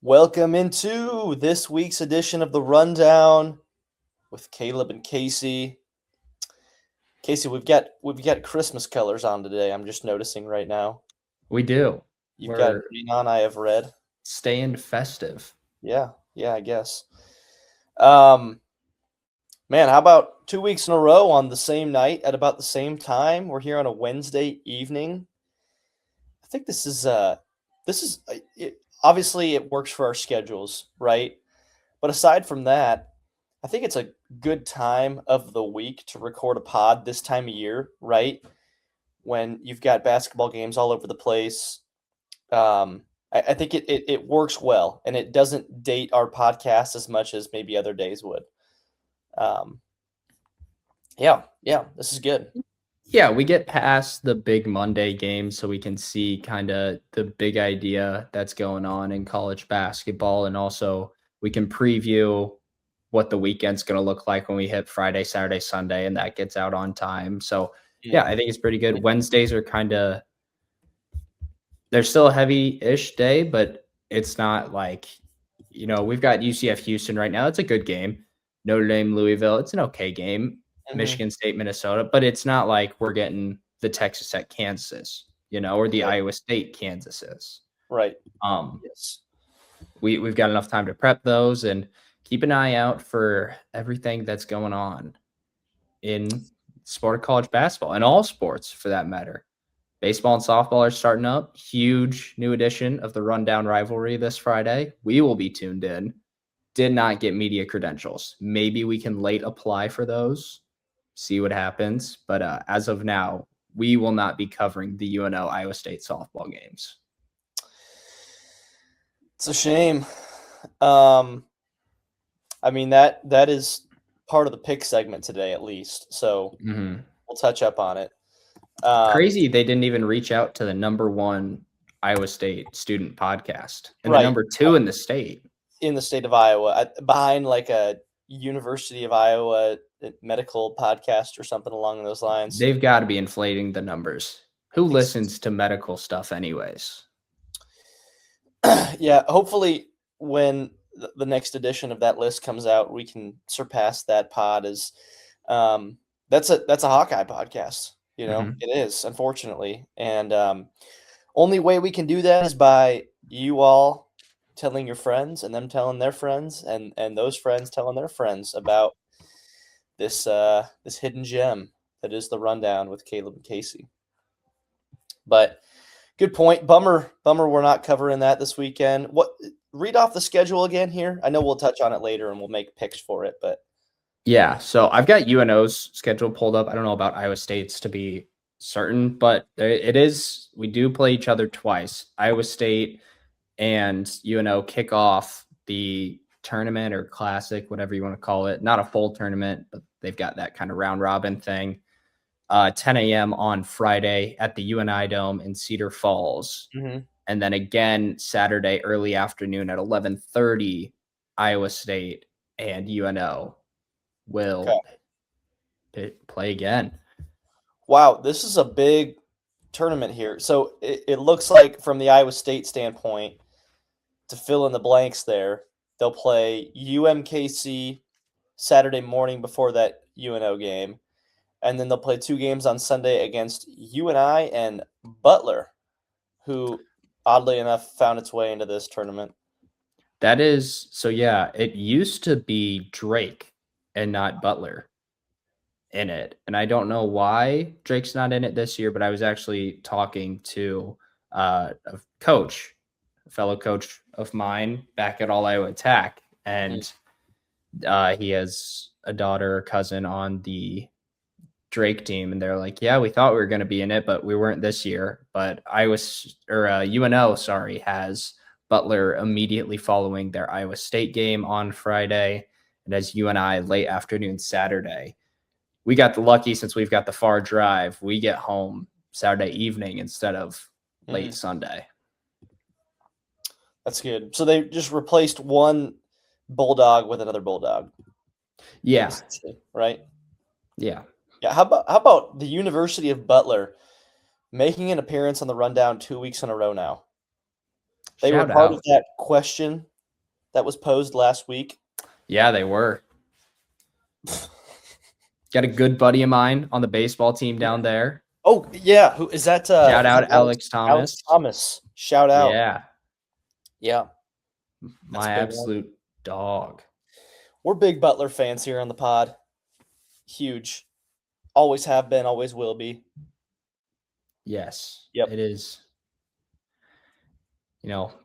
Welcome into this week's edition of the Rundown with Caleb and Casey. Casey, we've got Christmas colors on today. I'm just noticing right now. We do. You've got We're green on. I have red. staying festive. Yeah, I guess. Man, how about 2 weeks in a row on the same night at about the same time? We're here on a Wednesday evening. I think this is obviously it works for our schedules, right? But aside from that, I think it's a good time of the week to record a pod this time of year, right? When you've got basketball games all over the place. I think it works well, and it doesn't date our podcast as much as maybe other days would. Yeah, this is good. Yeah, we get past the big Monday game so we can see kind of the big idea that's going on in college basketball. And also we can preview what the weekend's going to look like when we hit Friday, Saturday, Sunday, and that gets out on time. So, yeah, I think it's pretty good. Wednesdays are they're still a heavy-ish day, but it's not like, we've got UCF Houston right now. It's a good game. Notre Dame, Louisville, it's an okay game. Michigan State, Minnesota, but it's not like we're getting the Texas at Kansas, or the Iowa State Kansases. Right. Yes. We've got enough time to prep those and keep an eye out for everything that's going on in sport of college basketball and all sports for that matter. Baseball and softball are starting up. Huge new edition of the Rundown rivalry this Friday. We will be tuned in. Did not get media credentials. Maybe we can late apply for those. See what happens. But as of now, we will not be covering the UNO Iowa State softball games. It's a shame. I mean, that is part of the pick segment today, at least. So we'll touch up on it. Crazy they didn't even reach out to the number one Iowa State student podcast and the number two in the state. In the state of Iowa, behind like a University of Iowa medical podcast or something along those lines. They've got to be inflating the numbers. Who listens to medical stuff anyways? Yeah, hopefully when the next edition of that list comes out, we can surpass that pod as that's a Hawkeye podcast. It is, unfortunately. And only way we can do that is by you all telling your friends and them telling their friends and those friends telling their friends about this hidden gem that is the Rundown with Caleb and Casey. But good point. Bummer we're not covering that this weekend. Read off the schedule again here. I know we'll touch on it later and we'll make picks for it, but yeah, so I've got UNO's schedule pulled up. I don't know about Iowa State's to be certain, but it is, we do play each other twice. Iowa State and UNO kick off the tournament or classic, whatever you want to call it. Not a full tournament, but they've got that kind of round robin thing. 10 a.m. on Friday at the UNI Dome in Cedar Falls. And then again, Saturday early afternoon at 11:30, Iowa State and UNO will play again. Wow, this is a big tournament here. So it looks like from the Iowa State standpoint, to fill in the blanks there, they'll play UMKC Saturday morning before that UNO game, and then they'll play 2 games on Sunday against UNI and Butler, who oddly enough found its way into this tournament. That is, so yeah, it used to be Drake and not Butler in it. And I don't know why Drake's not in it this year, but I was actually talking to a fellow coach of mine back at All Iowa Attack, and he has a daughter or cousin on the Drake team, and they're like, yeah, we thought we were going to be in it, but we weren't this year. But UNO has Butler immediately following their Iowa State game on Friday, and as UNI late afternoon Saturday. We got the lucky, since we've got the far drive, we get home Saturday evening instead of late Sunday. That's good. So they just replaced one Bulldog with another Bulldog. Yeah. Right? Yeah. Yeah. How about the University of Butler making an appearance on the Rundown 2 weeks in a row now? They were part of that question that was posed last week. Yeah, they were. Got a good buddy of mine on the baseball team down there. Oh, yeah. Who is that? Shout Is out that Alex Alex Thomas. Thomas. Shout out. Yeah, Yeah, that's a my big one. absolute dog. We're big Butler fans here on the pod. Huge. Always have been, always will be. Yes, Yep. it is.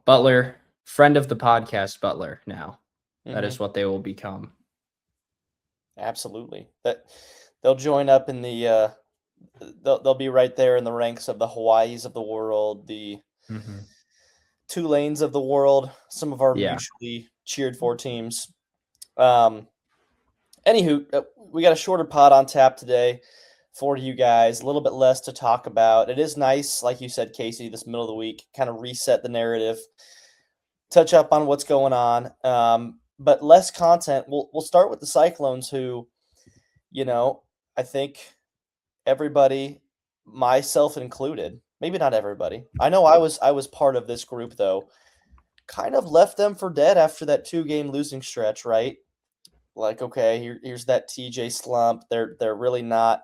Butler, friend of the podcast, Butler now. That is what they will become. Absolutely. That they'll join up in the they'll be right there in the ranks of the Hawaiis of the world, the Tulanes of the world, some of our Yeah. mutually cheered for teams. Anywho, we got a shorter pod on tap today for you guys, a little bit less to talk about. It is nice, like you said, Casey, this middle of the week, kind of reset the narrative, touch up on what's going on, but less content. We'll start with the Cyclones, who, I think everybody, myself included, maybe not everybody. I know I was part of this group though. Kind of left them for dead after that 2-game losing stretch, right? Like, okay, here's that TJ slump. They're really not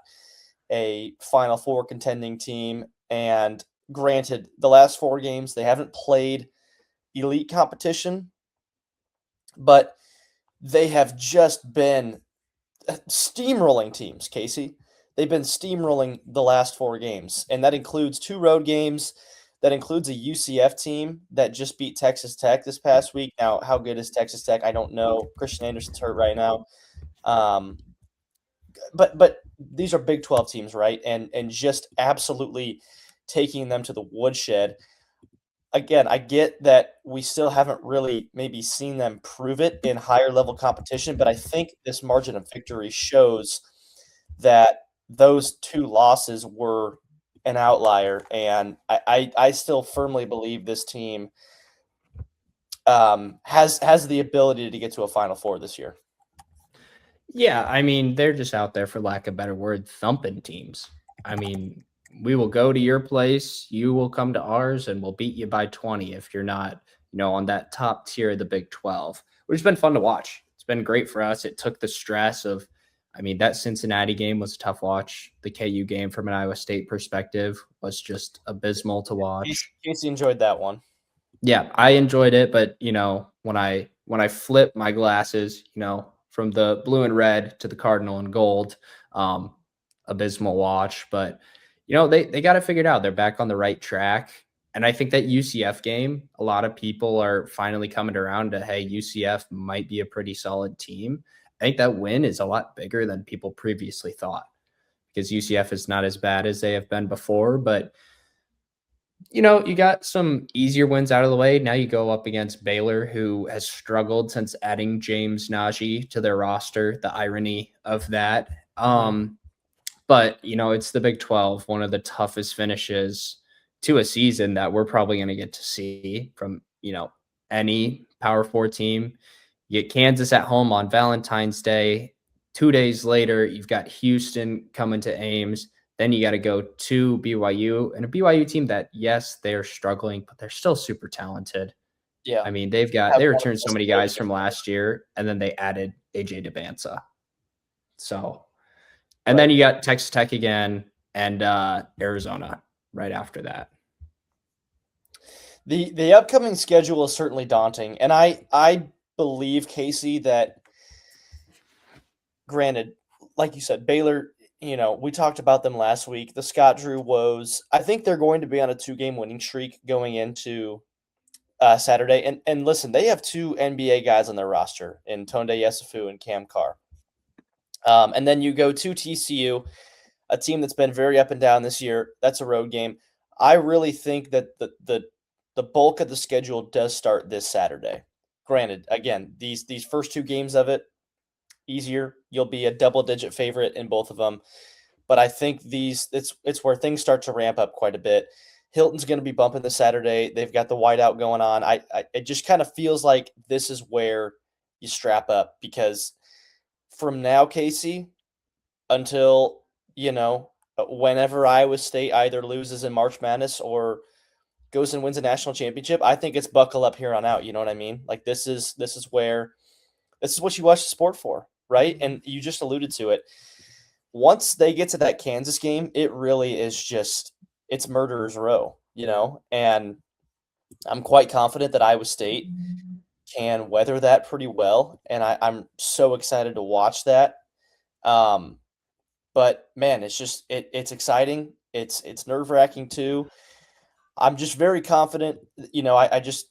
a Final Four contending team. And granted, the last 4 games they haven't played elite competition, but they have just been steamrolling teams, Casey. They've been steamrolling the last 4 games, and that includes 2 road games. That includes a UCF team that just beat Texas Tech this past week. Now, how good is Texas Tech? I don't know. Christian Anderson's hurt right now. But these are Big 12 teams, right? And just absolutely taking them to the woodshed. Again, I get that we still haven't really maybe seen them prove it in higher level competition, but I think this margin of victory shows that those 2 losses were an outlier, and I still firmly believe this team has the ability to get to a Final Four this year. Yeah, I mean, they're just out there, for lack of a better word, thumping teams. I mean, we will go to your place, you will come to ours, and we'll beat you by 20 if you're not, on that top tier of the Big 12, which has been fun to watch. It's been great for us. It took the stress of, that Cincinnati game was a tough watch. The KU game from an Iowa State perspective was just abysmal to watch. Casey enjoyed that one. Yeah, I enjoyed it, but when I flip my glasses, from the blue and red to the cardinal and gold, abysmal watch. But they got it figured out. They're back on the right track. And I think that UCF game, a lot of people are finally coming around to, hey, UCF might be a pretty solid team. I think that win is a lot bigger than people previously thought, because UCF is not as bad as they have been before. But you got some easier wins out of the way. Now you go up against Baylor, who has struggled since adding James Najee to their roster. The irony of that. But, it's the Big 12, one of the toughest finishes to a season that we're probably going to get to see from, any Power 4 team. You get Kansas at home on Valentine's Day. 2 days later, you've got Houston coming to Ames. Then you got to go to BYU, and a BYU team that, yes, they're struggling, but they're still super talented. Yeah. I mean, they returned so many guys from last year, and then they added AJ DeBanza. So, and then you got Texas Tech again and Arizona right after that. The upcoming schedule is certainly daunting, and I believe, Casey, that granted, like you said, Baylor, we talked about them last week, the Scott Drew woes. I think they're going to be on a 2-game winning streak going into Saturday. And listen, they have 2 NBA guys on their roster in Tonde Yesufu and Cam Carr. And then you go to TCU, a team that's been very up and down this year. That's a road game. I really think that the bulk of the schedule does start this Saturday. Granted, again, these first 2 games of it, easier. You'll be a double-digit favorite in both of them. But I think it's where things start to ramp up quite a bit. Hilton's going to be bumping this Saturday. They've got the whiteout going on. It just kind of feels like this is where you strap up, because from now, Casey, until, whenever Iowa State either loses in March Madness or goes and wins a national championship, I think it's buckle up here on out. You know what I mean? Like this is what you watch the sport for, right? And you just alluded to it. Once they get to that Kansas game, it really is just it's murderer's row, and I'm quite confident that Iowa State can weather that pretty well, and I'm so excited to watch that. But man, it's exciting. It's nerve-wracking too. I'm just very confident. I just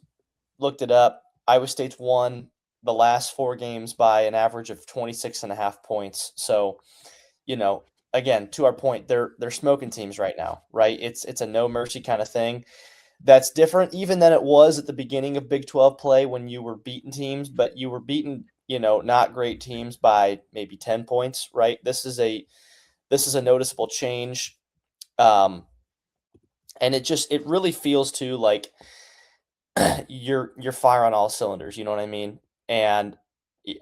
looked it up. Iowa State's won the last 4 games by an average of 26.5 points. So, again, to our point, they're smoking teams right now, right? It's a no mercy kind of thing. That's different even than it was at the beginning of Big 12 play when you were beating teams, but you were beating, not great teams by maybe 10 points, right? This is a noticeable change. And it really feels too like you're fire on all cylinders, you know what I mean? And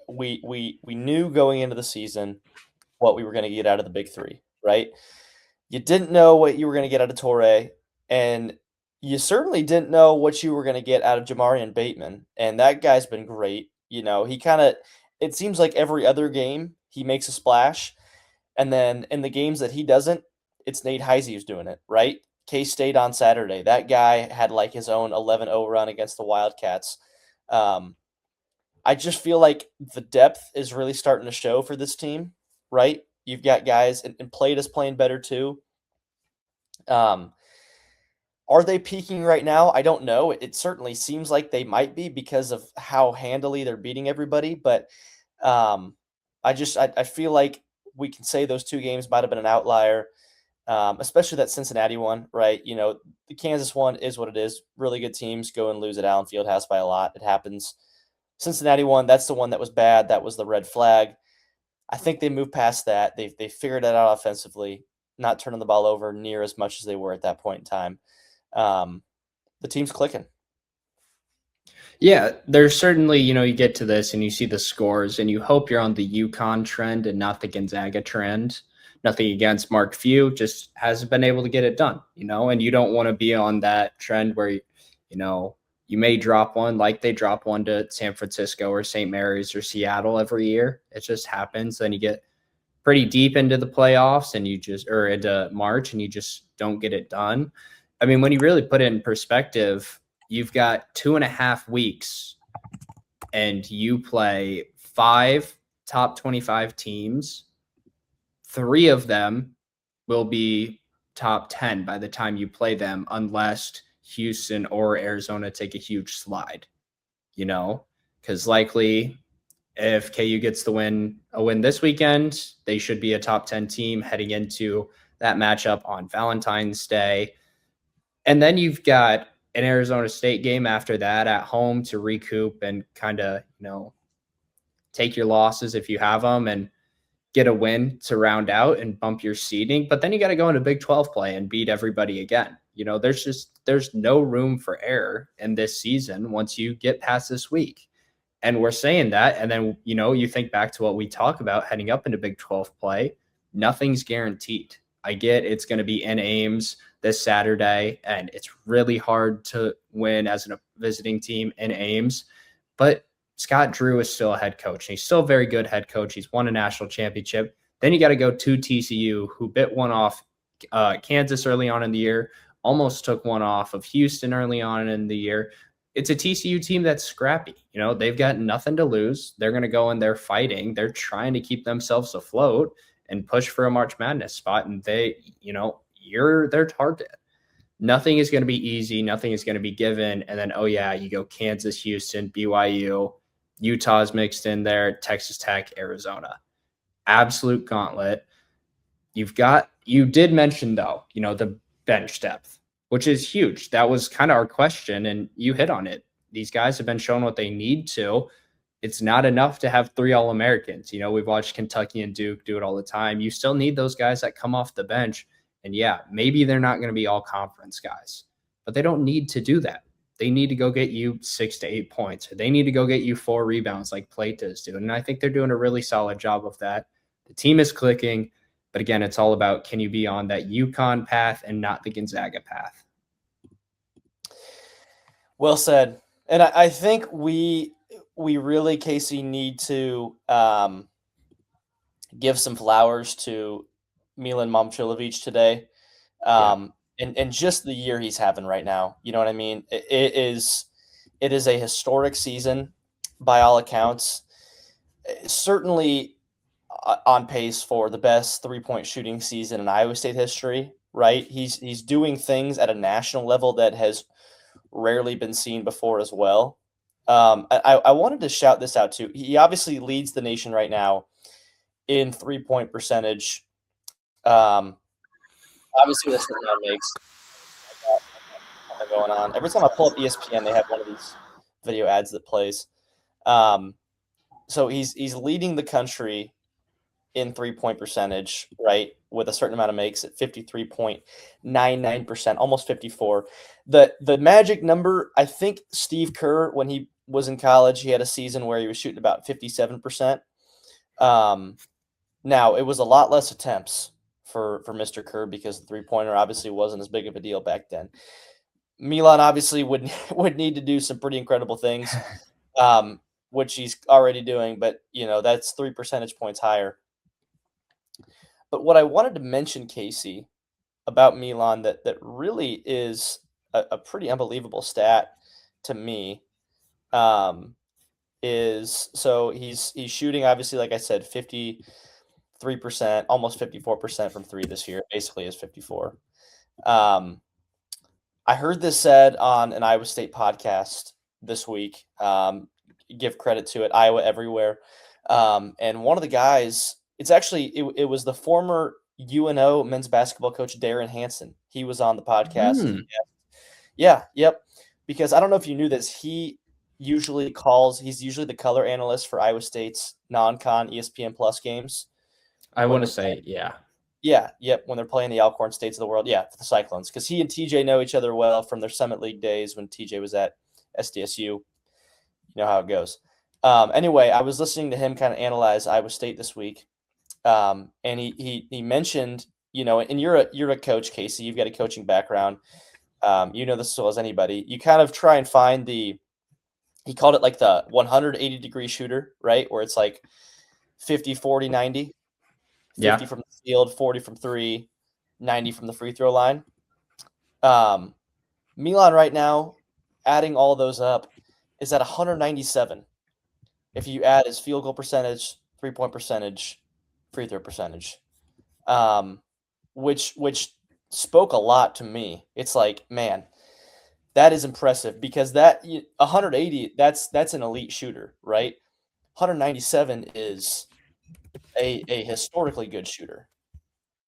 we knew going into the season what we were going to get out of the big 3, right? You didn't know what you were going to get out of Torre, and you certainly didn't know what you were going to get out of Jamarian Bateman, and that guy's been great. It seems like every other game he makes a splash, and then in the games that he doesn't, it's Nate Heise who's doing it, right? K-State on Saturday, that guy had like his own 11-0 run against the Wildcats. I just feel like the depth is really starting to show for this team, right? You've got guys, and Plate is playing better too. Are they peaking right now? I don't know. It certainly seems like they might be because of how handily they're beating everybody. But I feel like we can say those 2 games might have been an outlier, especially that Cincinnati one, right? The Kansas one is what it is. Really good teams go and lose at Allen Fieldhouse by a lot. It happens. Cincinnati one, that's the one that was bad. That was the red flag. I think they moved past that. They figured it out offensively, not turning the ball over near as much as they were at that point in time. The team's clicking. Yeah, there's certainly, you get to this and you see the scores and you hope you're on the UConn trend and not the Gonzaga trend. Nothing against Mark Few, just hasn't been able to get it done, and you don't want to be on that trend where, you may drop one like they drop one to San Francisco or St. Mary's or Seattle every year. It just happens. Then you get pretty deep into the playoffs and or into March and you just don't get it done. I mean, when you really put it in perspective, you've got 2.5 weeks and you play 5 top 25 teams. 3 of them will be top 10 by the time you play them, unless Houston or Arizona take a huge slide, because likely if KU gets a win this weekend, they should be a top 10 team heading into that matchup on Valentine's Day. And then you've got an Arizona State game after that at home to recoup and kind of, take your losses if you have them and get a win to round out and bump your seeding. But then you got to go into Big 12 play and beat everybody again. There's no room for error in this season once you get past this week. And we're saying that. And then, you think back to what we talk about heading up into Big 12 play, nothing's guaranteed. I get it's going to be in Ames this Saturday, and it's really hard to win as a visiting team in Ames. But Scott Drew is still a head coach. He's still a very good head coach. He's won a national championship. Then you got to go to TCU, who bit one off Kansas early on in the year, almost took one off of Houston early on in the year. It's a TCU team that's scrappy. They've got nothing to lose. They're going to go in there fighting. They're trying to keep themselves afloat and push for a March Madness spot. And you're their target. Nothing is going to be easy. Nothing is going to be given. And then, you go Kansas, Houston, BYU, Utah's mixed in there, Texas Tech, Arizona. Absolute gauntlet. You did mention, though, the bench depth, which is huge. That was kind of our question, and you hit on it. These guys have been shown what they need to. It's not enough to have 3 All-Americans. We've watched Kentucky and Duke do it all the time. You still need those guys that come off the bench. And maybe they're not going to be all conference guys, but they don't need to do that. They need to go get you 6 to 8 points, or they need to go get you 4 rebounds like Plate does do. And I think they're doing a really solid job of that. The team is clicking, but again, it's all about, can you be on that UConn path and not the Gonzaga path? Well said. And I think we really, Casey, need to give some flowers to Milan Momcilovic today. Yeah. And just the year he's having right now. You know what I mean? It is a historic season by all accounts. Certainly on pace for the best 3-point shooting season in Iowa State history, right? He's doing things at a national level that has rarely been seen before as well. I wanted to shout this out too. He obviously leads the nation right now in 3-point percentage. Um, Obviously, with a certain amount of makes. Going on. Every time I pull up ESPN, they have one of these video ads that plays. So he's leading the country in 3-point percentage, right, with a certain amount of makes at 53.99%, almost 54. The magic number, I think Steve Kerr, when he was in college, he had a season where he was shooting about 57%. Now, it was a lot less attempts for Mr. Kerr because the three-pointer obviously wasn't as big of a deal back then. Milan obviously would need to do some pretty incredible things, which he's already doing, but, that's 3 percentage points higher. But what I wanted to mention, Casey, about Milan that really is a pretty unbelievable stat to me, is so he's shooting, obviously, like I said, 53%, almost 54% from three this year, basically is 54. I heard this said on an Iowa State podcast this week. Give credit to it, Iowa Everywhere. And one of the guys, it was the former UNO men's basketball coach Darren Hansen. He was on the podcast. And yep. Because I don't know if you knew this, he's usually the color analyst for Iowa State's non-con ESPN Plus games. I want to say, yeah. Yeah, yep, when they're playing the Alcorn States of the world. Yeah, for the Cyclones. Because he and TJ know each other well from their Summit League days when TJ was at SDSU. You know how it goes. Anyway, I was listening to him kind of analyze Iowa State this week. And he mentioned, and you're a coach, Casey. You've got a coaching background. You know this as well as anybody. You kind of try and find he called it like the 180-degree shooter, right? Where it's like 50, 40, 90. 50 from the field, 40 from three, 90 from the free throw line. Milan right now, adding all those up, is at 197. If you add his field goal percentage, 3-point percentage, free throw percentage, which spoke a lot to me. It's like, man, that is impressive because that 180, that's an elite shooter, right? 197 is a historically good shooter.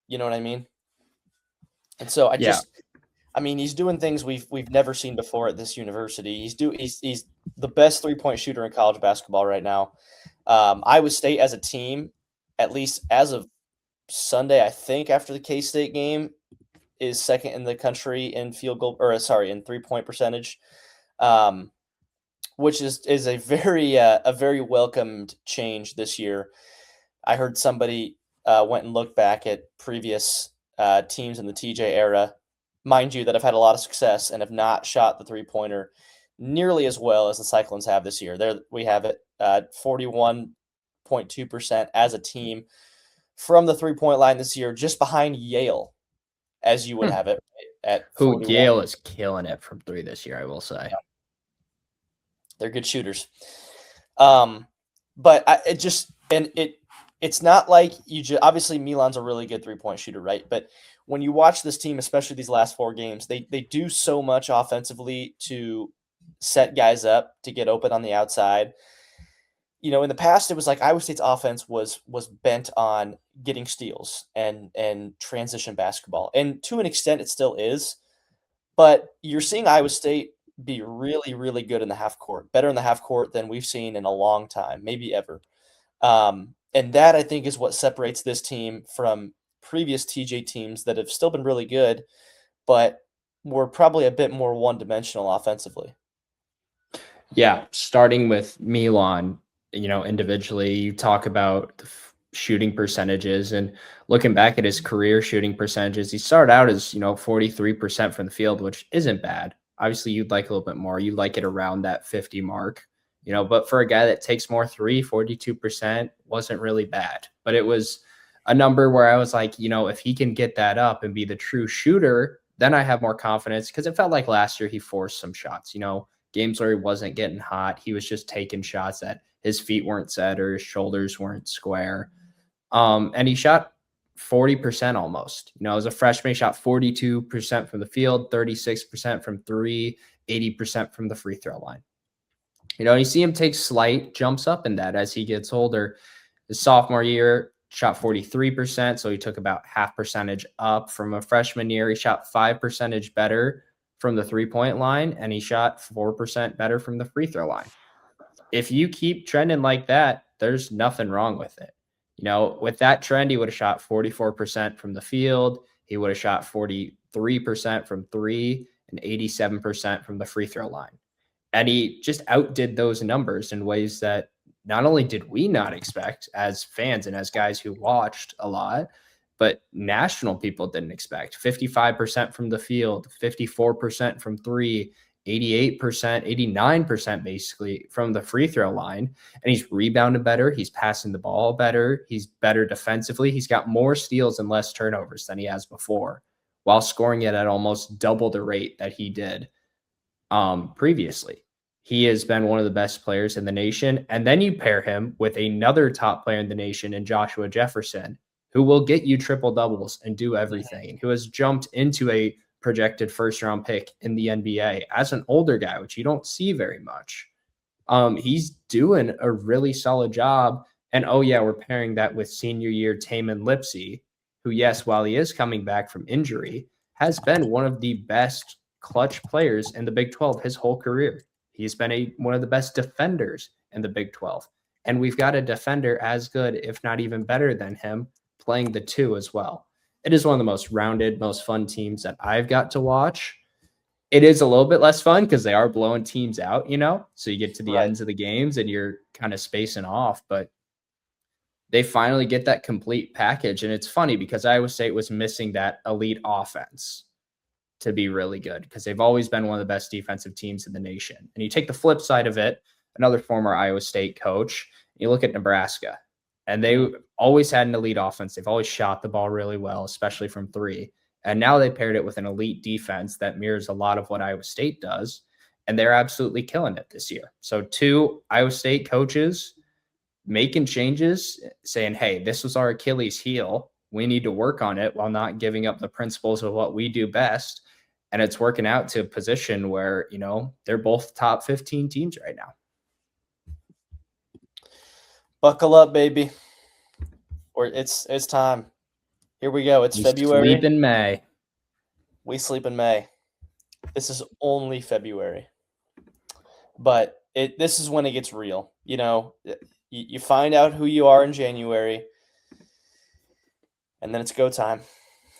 You know what I mean? And so he's doing things we've never seen before at this university. He's the best 3-point shooter in college basketball right now. Iowa State as a team, at least as of Sunday, I think after the K-State game, is second in the country in in 3-point percentage, which is a very welcomed change this year. I heard somebody went and looked back at previous teams in the TJ era, mind you, that have had a lot of success and have not shot the three-pointer nearly as well as the Cyclones have this year. There we have it, 41.2% as a team from the three-point line this year, just behind Yale, as you would have it at 41. Yale is killing it from three this year, I will say. Yeah. They're good shooters. But it's not like obviously Milan's a really good 3-point shooter, right? But when you watch this team, especially these last 4 games, they do so much offensively to set guys up to get open on the outside. In the past, it was like Iowa State's offense was bent on getting steals and transition basketball. And to an extent, it still is. But you're seeing Iowa State be really, really good in the half court, better in the half court than we've seen in a long time, maybe ever. And that, I think, is what separates this team from previous TJ teams that have still been really good, but were probably a bit more one-dimensional offensively. Yeah, starting with Milan, individually, you talk about the shooting percentages and looking back at his career shooting percentages, he started out as, 43% from the field, which isn't bad. Obviously, you'd like a little bit more. You'd like it around that 50 mark, but for a guy that takes more three, 42% wasn't really bad. But it was a number where I was like, if he can get that up and be the true shooter, then I have more confidence, because it felt like last year he forced some shots, games where he wasn't getting hot. He was just taking shots that his feet weren't set or his shoulders weren't square. And he shot 40% almost. As a freshman, he shot 42% from the field, 36% from three, 80% from the free throw line. You see him take slight jumps up in that as he gets older. His sophomore year, shot 43%, so he took about half percentage up from a freshman year. He shot 5% better from the three-point line, and he shot 4% better from the free throw line. If you keep trending like that, there's nothing wrong with it. With that trend, he would have shot 44% from the field. He would have shot 43% from three and 87% from the free throw line. And he just outdid those numbers in ways that not only did we not expect as fans and as guys who watched a lot, but national people didn't expect. 55% from the field, 54% from three, 88%, 89% basically from the free throw line. And he's rebounded better. He's passing the ball better. He's better defensively. He's got more steals and less turnovers than he has before, while scoring it at almost double the rate that he did previously. He has been one of the best players in the nation. And then you pair him with another top player in the nation in Joshua Jefferson, who will get you triple doubles and do everything, who has jumped into a projected first round pick in the NBA as an older guy, which you don't see very much. He's doing a really solid job. And we're pairing that with senior year Tamin Lipsey, who, yes, while he is coming back from injury, has been one of the best clutch players in the Big 12 his whole career. He's been one of the best defenders in the Big 12. And we've got a defender as good, if not even better than him, playing the two as well. It is one of the most rounded, most fun teams that I've got to watch. It is a little bit less fun because they are blowing teams out, so you get to the ends of the games and you're kind of spacing off, but they finally get that complete package. And it's funny because Iowa State was missing that elite offense to be really good, because they've always been one of the best defensive teams in the nation. And you take the flip side of it, another former Iowa State coach, you look at Nebraska, and they always had an elite offense. They've always shot the ball really well, especially from three. And now they paired it with an elite defense that mirrors a lot of what Iowa State does. And they're absolutely killing it this year. So two Iowa State coaches making changes, saying, hey, this was our Achilles heel. We need to work on it while not giving up the principles of what we do best. And it's working out to a position where, they're both top 15 teams right now. Buckle up, baby. Or it's time. Here we go. It's February. Sleep in May. We sleep in May. This is only February. But this is when it gets real. You find out who you are in January, and then it's go time.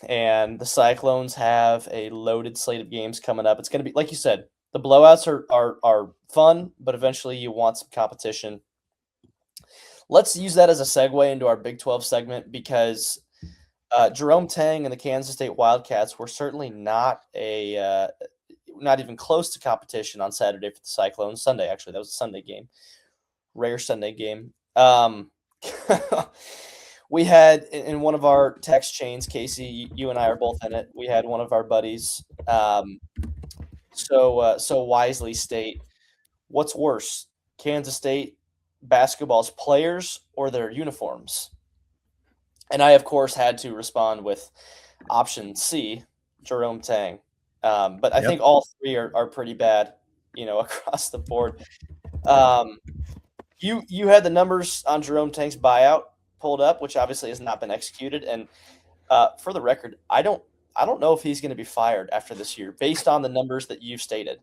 And the Cyclones have a loaded slate of games coming up. It's going to be, like you said, the blowouts are fun, but eventually you want some competition. Let's use that as a segue into our Big 12 segment, because Jerome Tang and the Kansas State Wildcats were certainly not even close to competition on Saturday for the Cyclones. Sunday, actually. That was a Sunday game. Rare Sunday game. We had in one of our text chains, Casey, you and I are both in it. We had one of our buddies so wisely state, what's worse, Kansas State basketball's players or their uniforms? And I, of course, had to respond with option C, Jerome Tang. But I think all three are pretty bad, across the board. You had the numbers on Jerome Tang's buyout pulled up, which obviously has not been executed. And for the record, I don't know if he's going to be fired after this year based on the numbers that you've stated.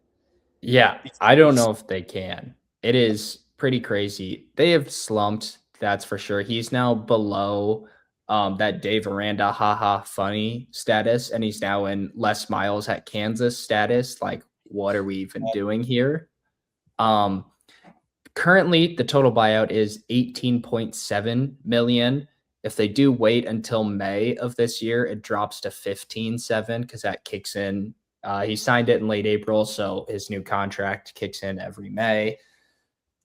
Yeah, I don't know if they can. It is pretty crazy. They have slumped, that's for sure. He's now below that Dave Aranda haha funny status, and he's now in Les Miles at Kansas status. Like, what are we even doing here? Currently, the total buyout is $18.7 million. If they do wait until May of this year, it drops to $15.7 because that kicks in He signed it in late April, so his new contract kicks in every May,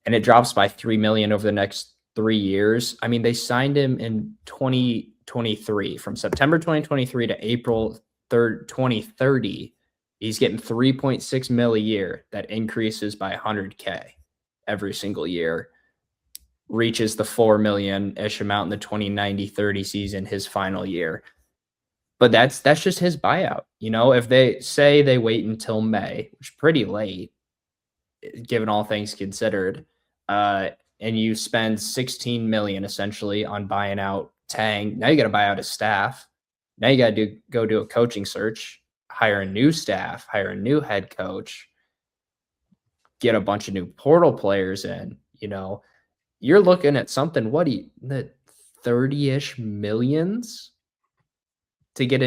and it drops by $3 million over the next 3 years. I mean, they signed him in 2023, from September 2023 to April 3rd, 2030. He's getting 3.6 mil a year. That increases by 100K every single year. Reaches the 4 million-ish amount in the 2090-30 season, his final year. But that's just his buyout. You know, if they say they wait until May, which is pretty late, given all things considered, and you spend 16 million essentially on buying out Tang, now you got to buy out his staff. Now you got to go do a coaching search, hire a new staff, hire a new head coach, get a bunch of new portal players in. You know, you're looking at something, the 30-ish millions to get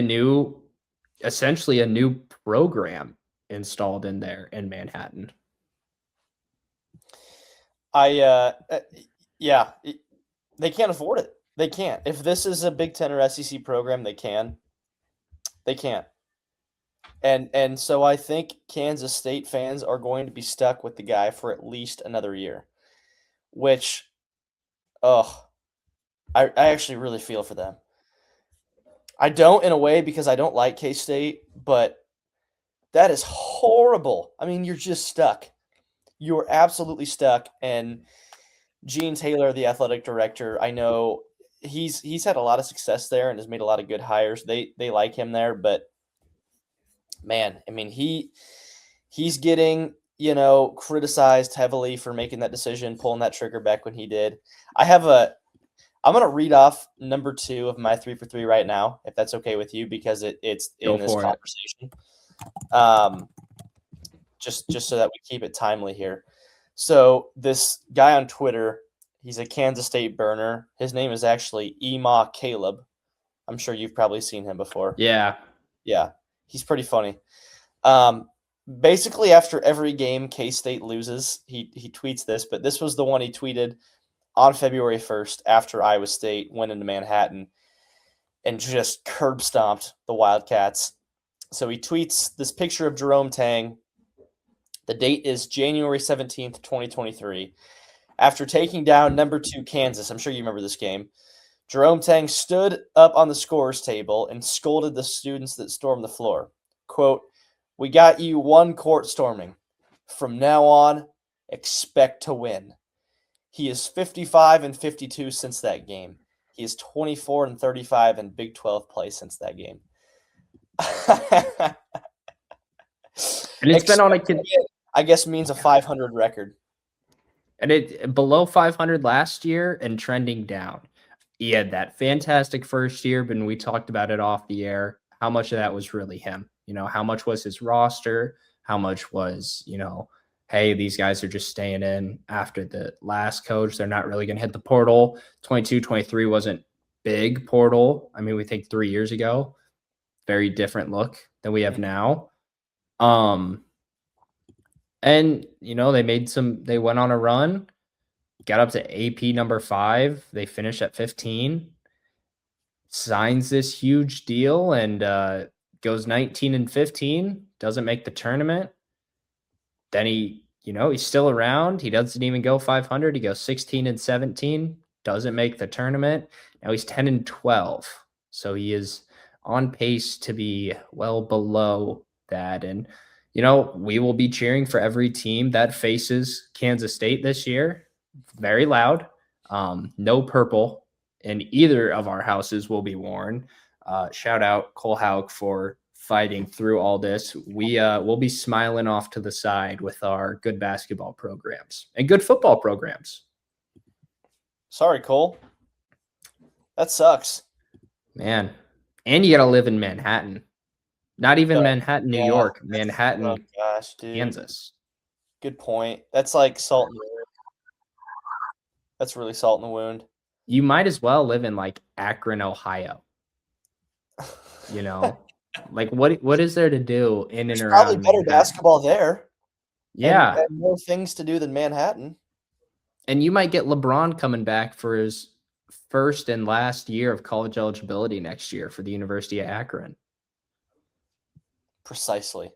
essentially a new program installed in there in Manhattan. Yeah, they can't afford it. They can't. If this is a Big Ten or SEC program, they can't. And so I think Kansas State fans are going to be stuck with the guy for at least another year, which, I actually really feel for them. I don't, in a way, because I don't like K-State, but that is horrible. I mean, you're just stuck. You're absolutely stuck. And Gene Taylor, the athletic director, I know he's had a lot of success there and has made a lot of good hires. They like him there, but man, I mean, he's getting, criticized heavily for making that decision, pulling that trigger back when he did. I'm going to read off number 2 of my 3 for 3 right now, if that's okay with you, because it's in this conversation. Just so that we keep it timely here. So this guy on Twitter, he's a Kansas State burner. His name is actually Ema Caleb. I'm sure you've probably seen him before. Yeah. He's pretty funny. Basically, after every game K-State loses, he tweets this, but this was the one he tweeted on February 1st after Iowa State went into Manhattan and just curb stomped the Wildcats. So he tweets this picture of Jerome Tang. The date is January 17th, 2023. After taking down number 2 Kansas, I'm sure you remember this game, Jerome Tang stood up on the scorer's table and scolded the students that stormed the floor. Quote, "We got you one court storming. From now on, expect to win." He is 55-52 since that game. He is 24-35 in Big 12 play since that game. And it's been on I guess means a 500 record. And it below 500 last year and trending down. He had that fantastic first year, but we talked about it off the air. How much of that was really him? You know, how much was his roster? How much was, hey, these guys are just staying in after the last coach. They're not really going to hit the portal. 22-23 wasn't big portal. I mean, we think 3 years ago, very different look than we have now. And, they went on a run, got up to AP number 5. They finished at 15, signs this huge deal and goes 19-15, doesn't make the tournament. Then he's still around. He doesn't even go 500. He goes 16-17, doesn't make the tournament. Now he's 10-12. So he is on pace to be well below that. And, we will be cheering for every team that faces Kansas State this year. Very loud. No purple in either of our houses will be worn. Shout out Cole Hauk for fighting through all this. We'll be smiling off to the side with our good basketball programs and good football programs. Sorry, Cole. That sucks. Man. And you got to live in Manhattan. Not even Manhattan, New York. Manhattan, Kansas. Good point. That's like salt in the wound. That's really salt in the wound. You might as well live in like Akron, Ohio. Like what is there to do in and around? Probably better Manhattan. Basketball there. Yeah. And more things to do than Manhattan. And you might get LeBron coming back for his first and last year of college eligibility next year for the University of Akron. Precisely.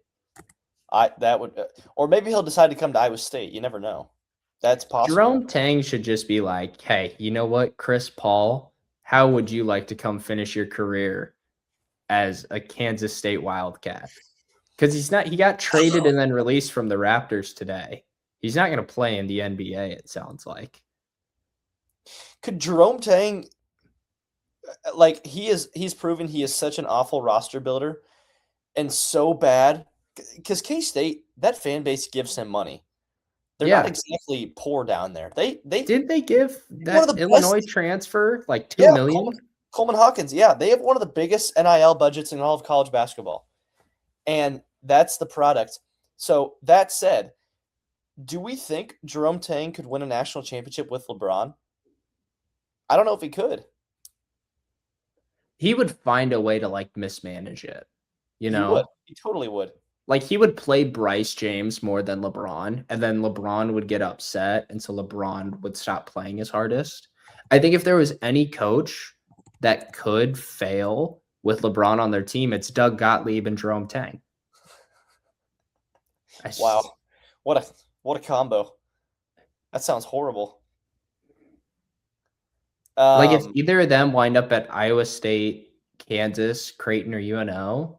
That would, or maybe he'll decide to come to Iowa State. You never know. That's possible. Jerome Tang should just be like, hey, you know what, Chris Paul, how would you like to come finish your career as a Kansas State Wildcat? Because he got traded and then released from the Raptors today. He's not going to play in the NBA, it sounds like. Could Jerome Tang, like he's proven he is such an awful roster builder and so bad because K-State, that fan base gives him money. They're not exactly poor down there. Did they give that Illinois transfer like $2 million? Coleman Hawkins, yeah. They have one of the biggest NIL budgets in all of college basketball. And that's the product. So that said, do we think Jerome Tang could win a national championship with LeBron? I don't know if he could. He would find a way to like mismanage it. You know? He would. He totally would. Like he would play Bryce James more than LeBron, and then LeBron would get upset, and so LeBron would stop playing his hardest. I think if there was any coach that could fail with LeBron on their team, it's Doug Gottlieb and Jerome Tang. Wow. What a combo. That sounds horrible. Like if either of them wind up at Iowa State, Kansas, Creighton, or UNO,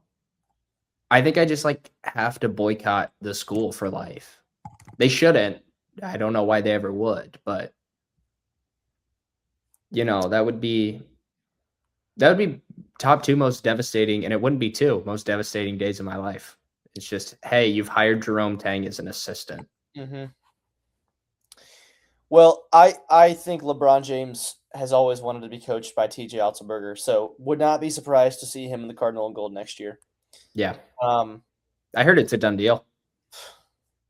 I think I just like have to boycott the school for life. They shouldn't. I don't know why they ever would, but you know, that would be top 2 most devastating, and it wouldn't be 2 most devastating days of my life. It's just, hey, you've hired Jerome Tang as an assistant. Mm-hmm. Well, I think LeBron James has always wanted to be coached by TJ Otzelberger, so would not be surprised to see him in the Cardinal and Gold next year. Yeah. I heard it's a done deal.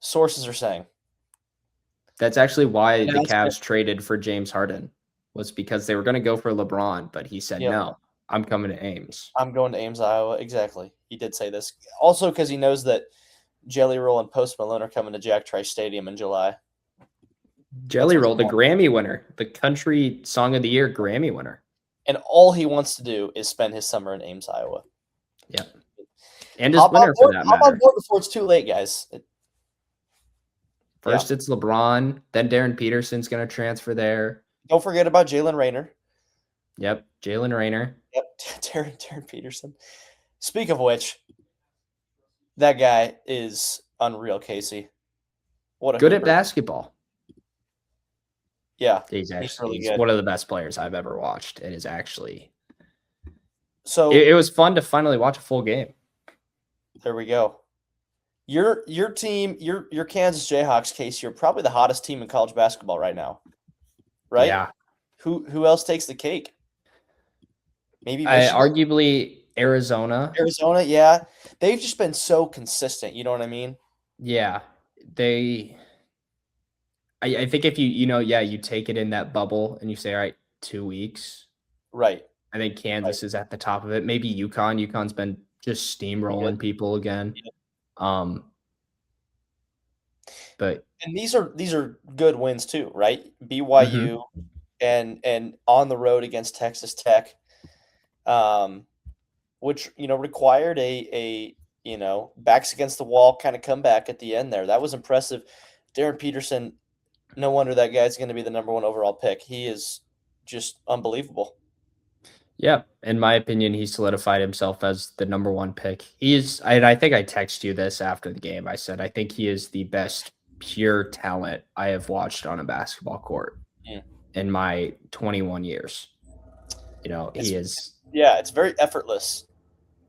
Sources are saying. That's actually why the Cavs traded for James Harden, was because they were going to go for LeBron, but he said, no, I'm coming to Ames. I'm going to Ames, Iowa. Exactly. He did say this. Also because he knows that Jelly Roll and Post Malone are coming to Jack Trice Stadium in July. Jelly Roll, the Grammy winner, the Country Song of the Year Grammy winner. And all he wants to do is spend his summer in Ames, Iowa. Yep. And his winter, for that matter. Hop on board before it's too late, guys. First, it's LeBron. Then Darren Peterson's going to transfer there. Don't forget about Jalen Rayner. Yep, Jalen Rayner. Yep, Darren Peterson. Speak of which, that guy is unreal, Casey. What a good hooper. At basketball. Yeah, he's one of the best players I've ever watched. It is actually so. It was fun to finally watch a full game. There we go. Your team, your Kansas Jayhawks, Case, you're probably the hottest team in college basketball right now, right? Yeah. Who else takes the cake? Maybe arguably Arizona. Arizona, yeah. They've just been so consistent. You know what I mean? Yeah, I think if you take it in that bubble and you say, all right, 2 weeks. Right. I think Kansas is at the top of it. Maybe UConn. UConn's been just steamrolling people again. Yeah. But these are good wins too, right? BYU and on the road against Texas Tech, which required a backs against the wall kind of comeback at the end there. That was impressive. Darren Peterson, no wonder that guy's going to be the number 1 overall pick. He is just unbelievable. Yeah, in my opinion, he solidified himself as the number 1 pick. I think I texted you this after the game. I said, I think he is the best pure talent I have watched on a basketball court in my 21 years. He is. Yeah, it's very effortless.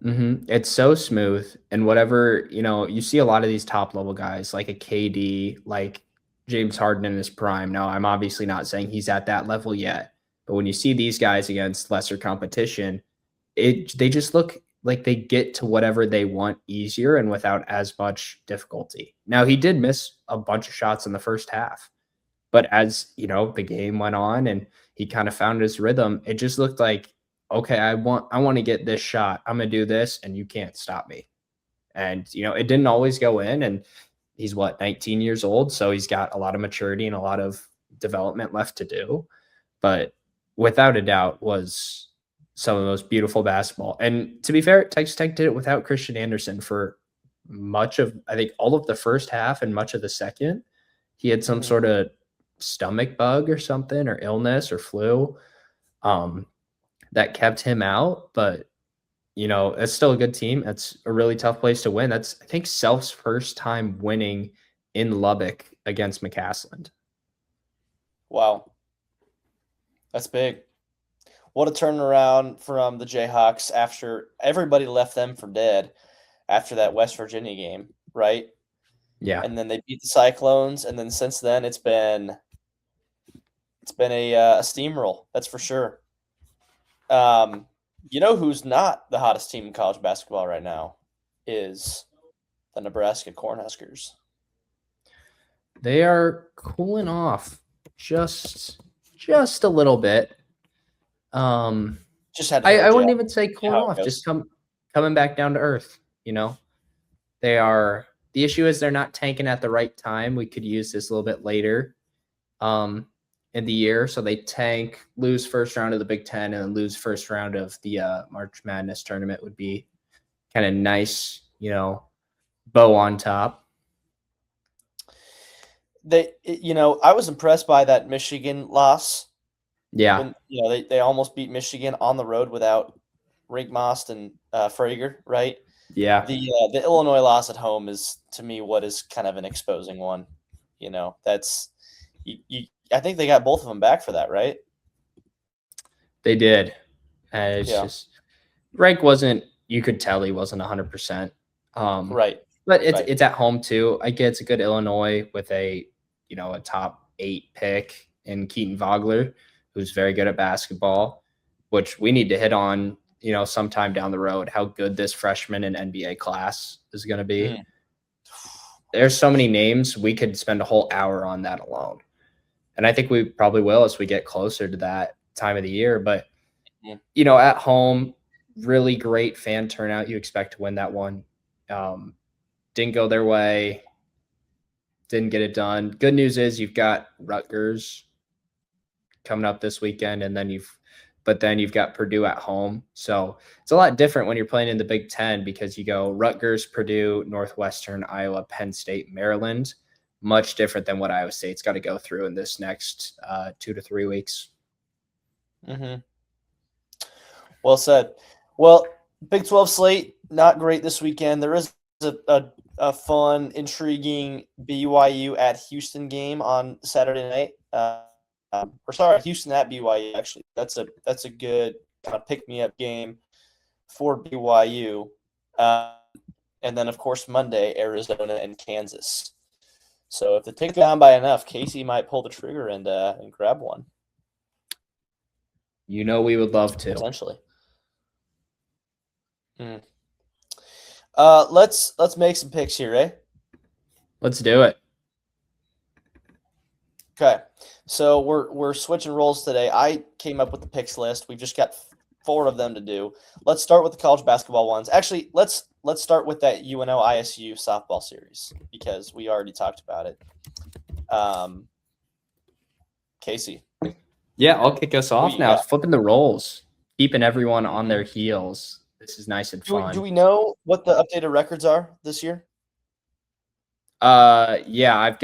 It's so smooth. And whatever, you see a lot of these top level guys like a KD, like James Harden in his prime. Now, I'm obviously not saying he's at that level yet. But when you see these guys against lesser competition, they just look like they get to whatever they want easier and without as much difficulty. Now, he did miss a bunch of shots in the first half. But as, the game went on and he kind of found his rhythm, it just looked like, okay, I want to get this shot. I'm going to do this, and you can't stop me. And, it didn't always go in. And he's, 19 years old? So he's got a lot of maturity and a lot of development left to do. But without a doubt, was some of the most beautiful basketball. And to be fair, Texas Tech did it without Christian Anderson for I think all of the first half and much of the second. He had some sort of stomach bug or something, or illness or flu, that kept him out. But it's still a good team. That's a really tough place to win. That's, I think, Self's first time winning in Lubbock against McCasland. Wow. That's big. What a turnaround from the Jayhawks after everybody left them for dead after that West Virginia game, right? Yeah. And then they beat the Cyclones, and then since then it's been a steamroll, that's for sure. Who's not the hottest team in college basketball right now is the Nebraska Cornhuskers. They are cooling off just a little bit. Just had I wouldn't even say cooling off, just coming back down to earth. They are. The issue is they're not tanking at the right time. We could use this a little bit later in the year. So they tank, lose first round of the Big Ten, and then lose first round of the March Madness tournament would be kind of nice, bow on top. I was impressed by that Michigan loss. Yeah. When, they almost beat Michigan on the road without Rinkmost and Frager, right? Yeah. The Illinois loss at home is, to me, what is kind of an exposing one. That's I think they got both of them back for that, right? They did. It's just Rank wasn't. You could tell he wasn't 100%. Right. But it's at home too. I get it's a good Illinois with a top 8 pick in Keaton Vogler, who's very good at basketball, which we need to hit on, sometime down the road, how good this freshman and NBA class is going to be. There's so many names. We could spend a whole hour on that alone. And I think we probably will as we get closer to that time of the year. But, at home, really great fan turnout. You expect to win that one. Didn't go their way. Didn't get it done. Good news is you've got Rutgers coming up this weekend, and then you've got Purdue at home. So it's a lot different when you're playing in the Big Ten, because you go Rutgers, Purdue, Northwestern, Iowa, Penn State, Maryland. Much different than what Iowa State's got to go through in this next 2 to 3 weeks. Well said. Well, Big 12 slate, not great this weekend. There is a fun, intriguing BYU at Houston game on Saturday night. Houston at BYU, actually. That's a good kind of pick-me-up game for BYU. And then, of course, Monday, Arizona and Kansas. So if the ticket's down by enough, Casey might pull the trigger and grab one. We would love to. Potentially. Let's make some picks here, eh? Let's do it. Okay, so we're switching roles today. I came up with the picks list. We've just got 4 of them to do. Let's start with the college basketball ones. Actually, let's start with that UNO ISU softball series, because we already talked about it. Casey. Yeah, I'll kick us off now. Flipping the roles, keeping everyone on their heels. This is nice and fun. Do we know what the updated records are this year? Yeah,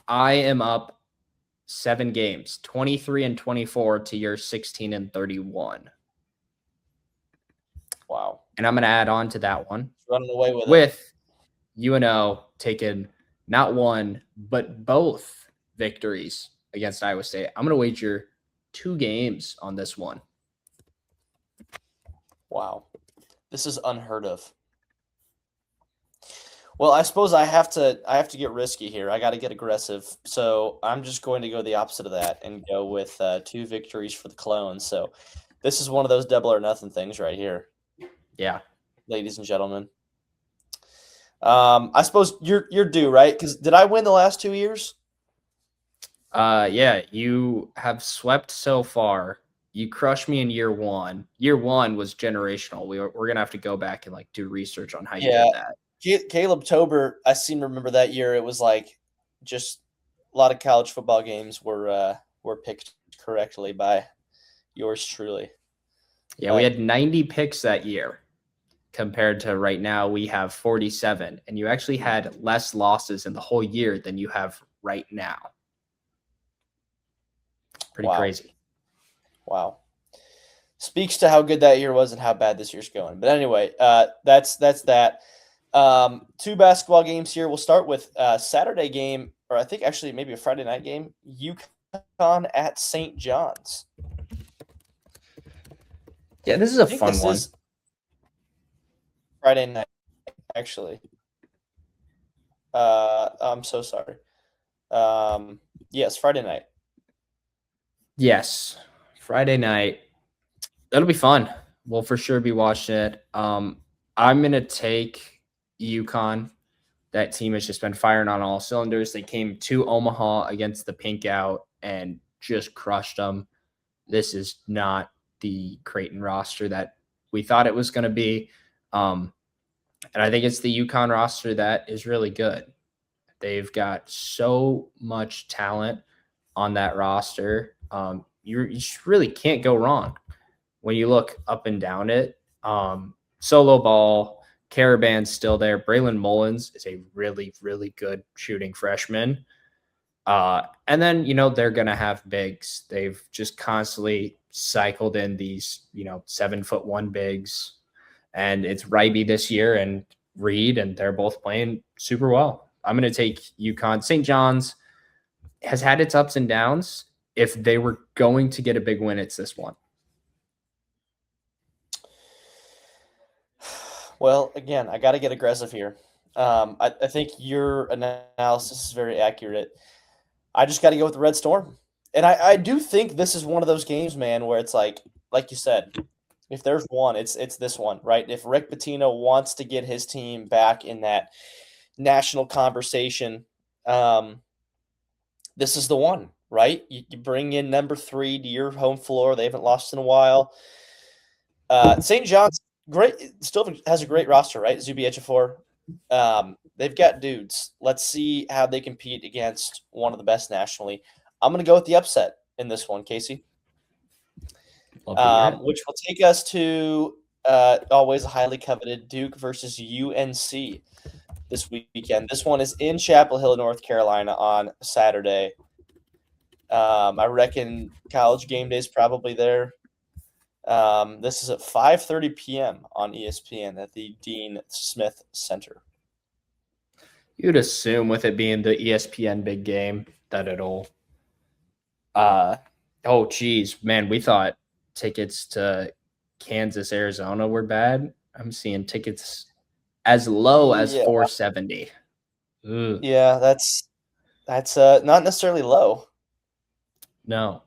I am up 7 games, 23-24 to your 16-31. Wow. And I'm going to add on to that one. Running away with it. UNO taking not one, but both victories against Iowa State. I'm going to wager 2 games on this one. Wow. This is unheard of. Well, I suppose I have to get risky here. I got to get aggressive. So I'm just going to go the opposite of that and go with 2 victories for the Clones. So this is one of those double or nothing things right here. Yeah, ladies and gentlemen. I suppose you're due, right? Because did I win the last 2 years? Yeah, you have swept so far. You crushed me in year 1. Year 1 was generational. We're gonna have to go back and do research on how you did that. Caleb Tober, I seem to remember that year. It was just a lot of college football games were picked correctly by yours truly. Yeah, we had 90 picks that year. compared to right now we have 47, and you actually had less losses in the whole year than you have right now. Pretty crazy. Wow. Speaks to how good that year was and how bad this year's going. But anyway, that's that. 2 basketball games here. We'll start with Saturday game, or I think actually maybe a Friday night game. UConn at St. John's. Yeah, this is a fun one. Friday night, actually. I'm so sorry. Yes, Friday night. Yes, Friday night. That'll be fun. We'll for sure be watching it. I'm gonna take UConn. That team has just been firing on all cylinders. They came to Omaha against the Pink Out and just crushed them. This is not the Creighton roster that we thought it was going to be. And I think it's the UConn roster that is really good. They've got so much talent on that roster. You really can't go wrong when you look up and down it. Solo ball, Caravan's still there. Braylon Mullins is a really, really good shooting freshman. And then, they're going to have bigs. They've just constantly cycled in these, 7'1" bigs. And it's Ribey this year and Reed, and they're both playing super well. I'm going to take UConn. St. John's has had its ups and downs. If they were going to get a big win, it's this one. Well, again, I got to get aggressive here. I think your analysis is very accurate. I just got to go with the Red Storm. And I do think this is one of those games, man, where it's like you said, if there's one, it's this one, right? If Rick Pitino wants to get his team back in that national conversation, this is the one, right? You bring in number 3 to your home floor. They haven't lost in a while. St. John's still has a great roster, right? Zuby Ejiofor. They've got dudes. Let's see how they compete against one of the best nationally. I'm going to go with the upset in this one, Casey. Which will take us to always a highly coveted Duke versus UNC this weekend. This one is in Chapel Hill, North Carolina on Saturday. I reckon College Game Day is probably there. This is at 5:30 p.m. on ESPN at the Dean Smith Center. You'd assume with it being the ESPN big game that it'll oh geez, man, we thought tickets to Kansas, Arizona were bad. I'm seeing tickets as low as $470. Ugh. Yeah, that's not necessarily low. No.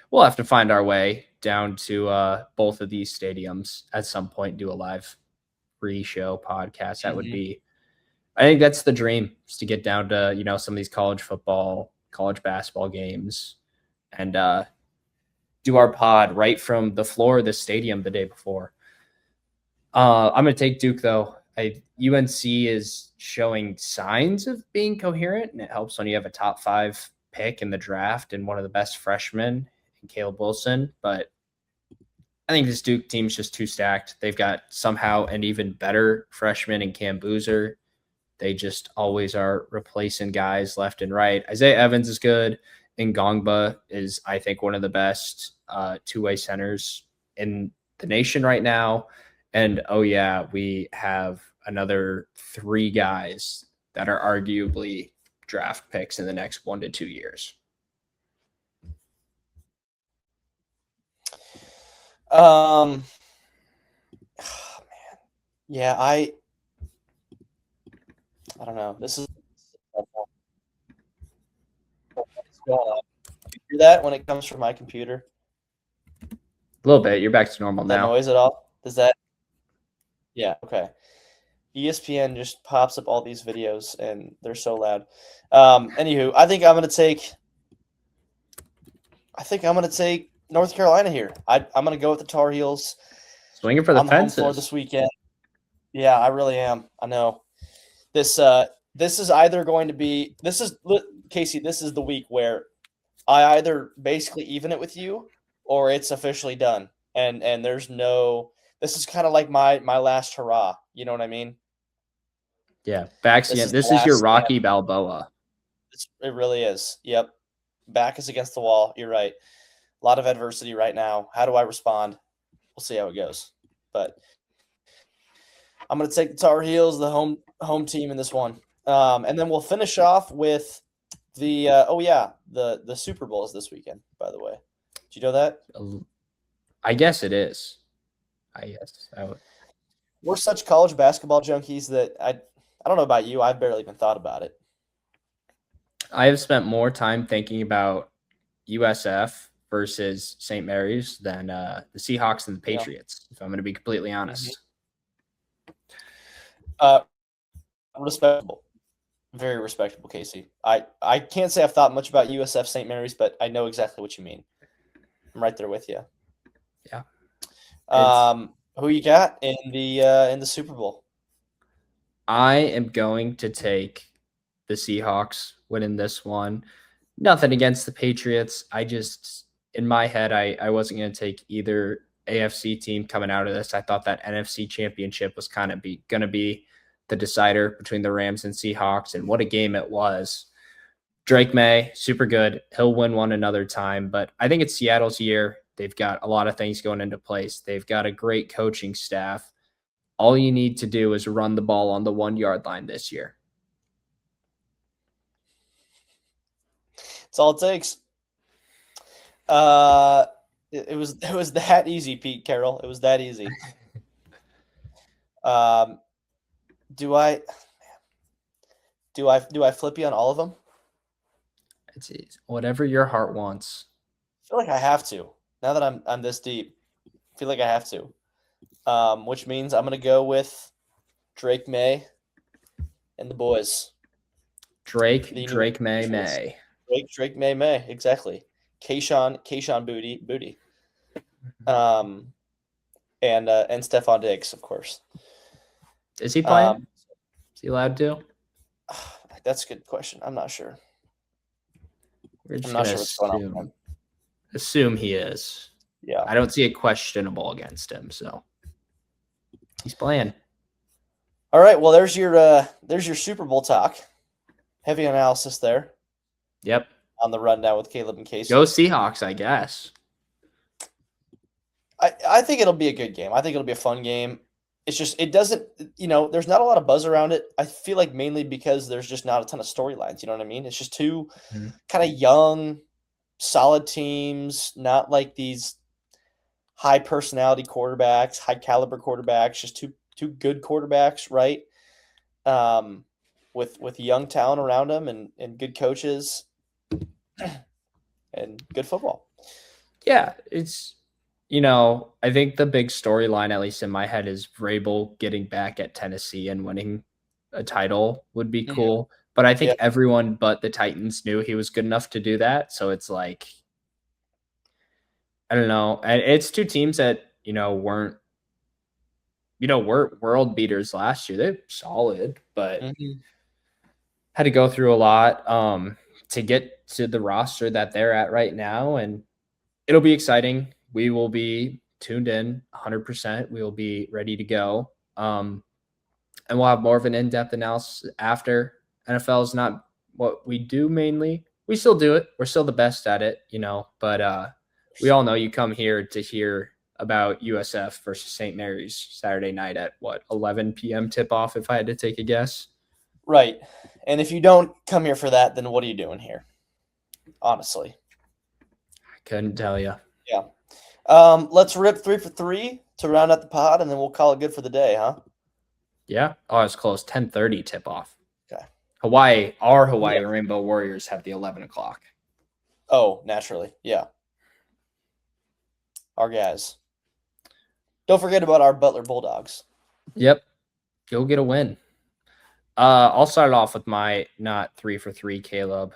We'll have to find our way down to both of these stadiums at some point, do a live pre-show podcast. That would be, I think that's the dream, is to get down to, some of these college football, college basketball games and do our pod right from the floor of the stadium the day before. I'm going to take Duke, though. UNC is showing signs of being coherent, and it helps when you have a top 5 pick in the draft and one of the best freshmen in Caleb Wilson. But I think this Duke team's just too stacked. They've got somehow an even better freshman in Cam Boozer. They just always are replacing guys left and right. Isaiah Evans is good. Ngongba is, I think, one of the best two-way centers in the nation right now. And, oh, yeah, we have another 3 guys that are arguably draft picks in the next 1 to 2 years. Man. Yeah, I don't know. This is what's going on. You hear that when it comes from my computer? A little bit. You're back to normal now. That noise at all? Does that? Yeah. Okay. ESPN just pops up all these videos, and they're so loud. Anywho, I think I'm gonna take North Carolina here. I'm gonna go with the Tar Heels. Swinging for the fences. Home floor this weekend. Yeah, I really am. I know. This is either going to be Casey. This is the week where I either basically even it with you, or it's officially done, and there's no this is kind of like my last hurrah. You know what I mean? Yeah, backs This again. is the This is your last stand. Rocky Balboa. It really is. Yep. Back is against the wall. You're right. A lot of adversity right now. How do I respond? We'll see how it goes. But I'm going to take the Tar Heels, the home team in this one. And then we'll finish off with the the Super Bowl is this weekend, by the way. Did you know that? I guess it is. I guess I would. We're such college basketball junkies that I don't know about you. I've barely even thought about it. I have spent more time thinking about USF versus St. Mary's than the Seahawks and the Patriots, if I'm going to be completely honest. Respectable. Very respectable, Casey. I can't say I've thought much about USF St. Mary's, but I know exactly what you mean. I'm right there with you. Yeah. Who you got in the Super Bowl? I am going to take the Seahawks winning this one. Nothing against the Patriots. I just, in my head, I wasn't going to take either AFC team coming out of this. I thought that NFC championship was kind of going to be the decider between the Rams and Seahawks, and what a game it was. Drake May, super good. He'll win one another time, but I think it's Seattle's year. They've got a lot of things going into place. They've got a great coaching staff. All you need to do is run the ball on the 1 yard line this year. That's all it takes. It was that easy, Pete Carroll. It was that easy. Do I flip you on all of them? It's whatever your heart wants. I feel like I have to. Now that I'm this deep, I feel like I have to. Which means I'm gonna go with Drake May and the boys. Drake May. Drake May, exactly. Kayshawn Booty. And Stephon Diggs, of course. Is he playing? Is he allowed to? That's a good question. I'm not sure. I'm not sure what's going on with him. Assume he is. Yeah. I don't see it questionable against him, so he's playing. All right. Well, there's your Super Bowl talk. Heavy analysis there. Yep. On the rundown with Caleb and Casey. Go Seahawks, I guess. I think it'll be a good game. I think it'll be a fun game. It's just it doesn't, there's not a lot of buzz around it. I feel like mainly because there's just not a ton of storylines. You know what I mean? It's just two kind of young, solid teams, not like these high personality quarterbacks, high caliber quarterbacks, just two good quarterbacks, right? With young talent around them and good coaches and good football. Yeah, it's I think the big storyline, at least in my head, is Vrabel getting back at Tennessee and winning a title would be cool. But I think everyone but the Titans knew he was good enough to do that. So it's like, I don't know. And it's two teams that, weren't, were world beaters last year. They're solid, but had to go through a lot to get to the roster that they're at right now. And it'll be exciting. We will be tuned in 100%. We will be ready to go. And we'll have more of an in-depth analysis after. NFL is not what we do mainly. We still do it. We're still the best at it, but we all know you come here to hear about USF versus St. Mary's Saturday night at 11 p.m. tip-off, if I had to take a guess. Right. And if you don't come here for that, then what are you doing here? Honestly. I couldn't tell you. Yeah. Let's rip 3 for 3 to round out the pod, and then we'll call it good for the day, huh? Yeah. Oh, it's close. 10:30 tip-off. Okay. Hawaii Rainbow Warriors have the 11 o'clock. Oh, naturally. Yeah. Our guys. Don't forget about our Butler Bulldogs. Yep. Go get a win. I'll start off with my not 3 for 3, Caleb.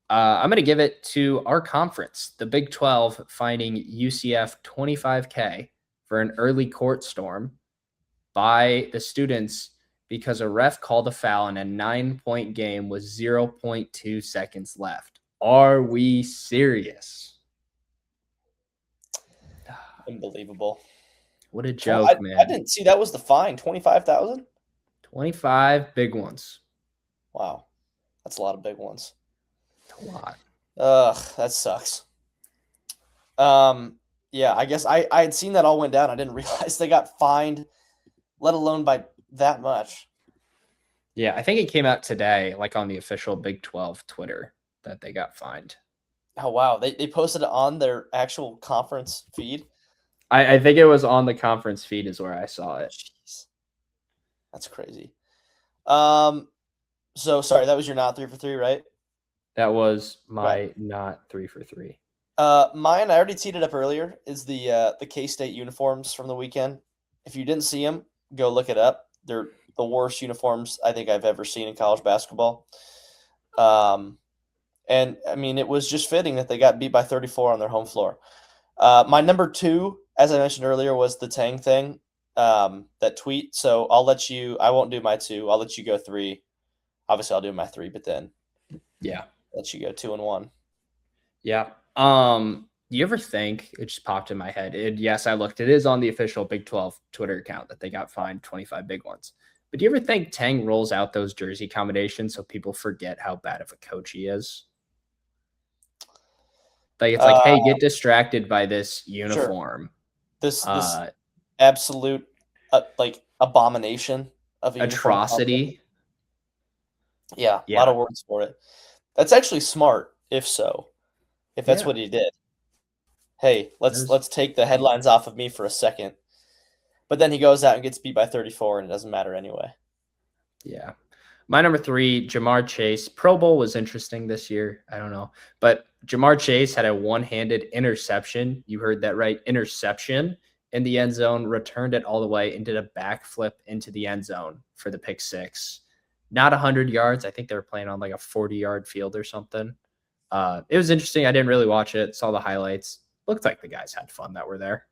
I'm going to give it to our conference, the Big 12, finding UCF $25K for an early court storm by the students because a ref called a foul in a 9-point game with 0.2 seconds left. Are we serious? Unbelievable. What a joke, I man. didn't see that was the fine, 25,000. 25 big ones. Wow, that's a lot of big ones. A lot. Ugh, that sucks. Yeah, I guess I had seen that all went down. I didn't realize they got fined, let alone by that much. Yeah, I think it came out today, like on the official Big 12 Twitter, that they got fined. Oh wow, they posted it on their actual conference feed. I think it was on the conference feed is where I saw it. Jeez, that's crazy. So sorry, that was your not 3 for 3, right? That was Okay. my not 3 for 3. Mine, I already teed it up earlier, is the K-State uniforms from the weekend. If you didn't see them, go look it up. They're the worst uniforms I think I've ever seen in college basketball. And I mean, it was just fitting that they got beat by 34 on their home floor. My number 2, as I mentioned earlier, was the Tang thing, that tweet. So I'll let you. I won't do my 2. I'll let you go 3. Obviously, I'll do my 3, but then Yeah. let you go 2 and 1. Yeah. Do you ever think it just popped in my head? Yes, I looked. It is on the official Big 12 Twitter account that they got fined 25 big ones. But do you ever think Tang rolls out those jersey combinations so people forget how bad of a coach he is? Like it's like, Uh, hey, get distracted by this sure. uniform. This Uh absolute like abomination of a uniform concept. atrocity. Yeah, a lot Yeah. of words for it. That's actually smart, if so, if that's Yeah. what he did. Hey, There's let's take the headlines off of me for a second. But then he goes out and gets beat by 34, and it doesn't matter anyway. Yeah. My number 3, Jamar Chase. Pro Bowl was interesting this year. I don't know. But Jamar Chase had a one-handed interception. You heard that right. Interception in the end zone, returned it all the way and did a backflip into the end zone for the pick 6. Not 100 yards. I think they were playing on like a 40-yard field or something. It was interesting. I didn't really watch it. Saw the highlights. Looked like the guys had fun that were there.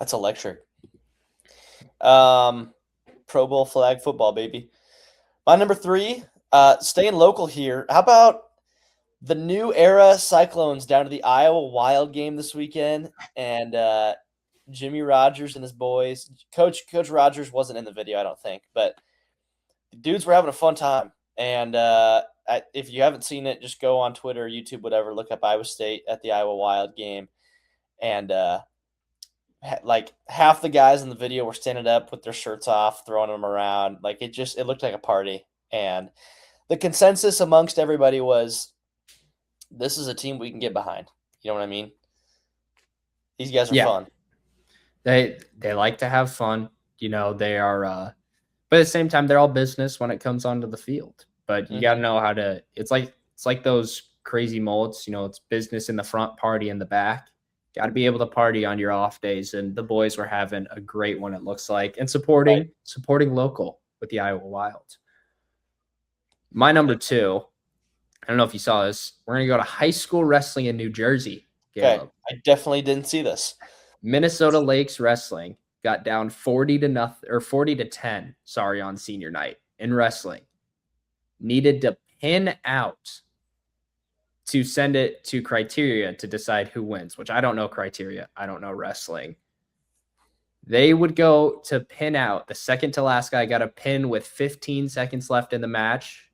That's electric. Pro Bowl flag football, baby. My number 3, staying local here. How about the new era Cyclones down to the Iowa Wild game this weekend, and Jimmy Rogers and his boys. Coach Rogers wasn't in the video, I don't think, but the dudes were having a fun time. And if you haven't seen it, just go on Twitter, YouTube, whatever. Look up Iowa State at the Iowa Wild game, and like half the guys in the video were standing up with their shirts off, throwing them around. Like it looked like a party. And the consensus amongst everybody was, this is a team we can get behind. You know what I mean? These guys are Yeah. fun. They like to have fun. They are but at the same time, they're all business when it comes onto the field. But you got to know how to. It's like those crazy mullets. It's business in the front, party in the back. Got to be able to party on your off days, and the boys were having a great one. It looks like, and supporting local with the Iowa Wild. My number 2. I don't know if you saw this. We're gonna go to high school wrestling in New Jersey. Caleb. Okay, I definitely didn't see this. Minnesota Lakes Wrestling got down 40-10, sorry, on senior night in wrestling. Needed to pin out to send it to criteria to decide who wins, which I don't know criteria. I don't know wrestling. They would go to pin out. The second to last guy got a pin with 15 seconds left in the match,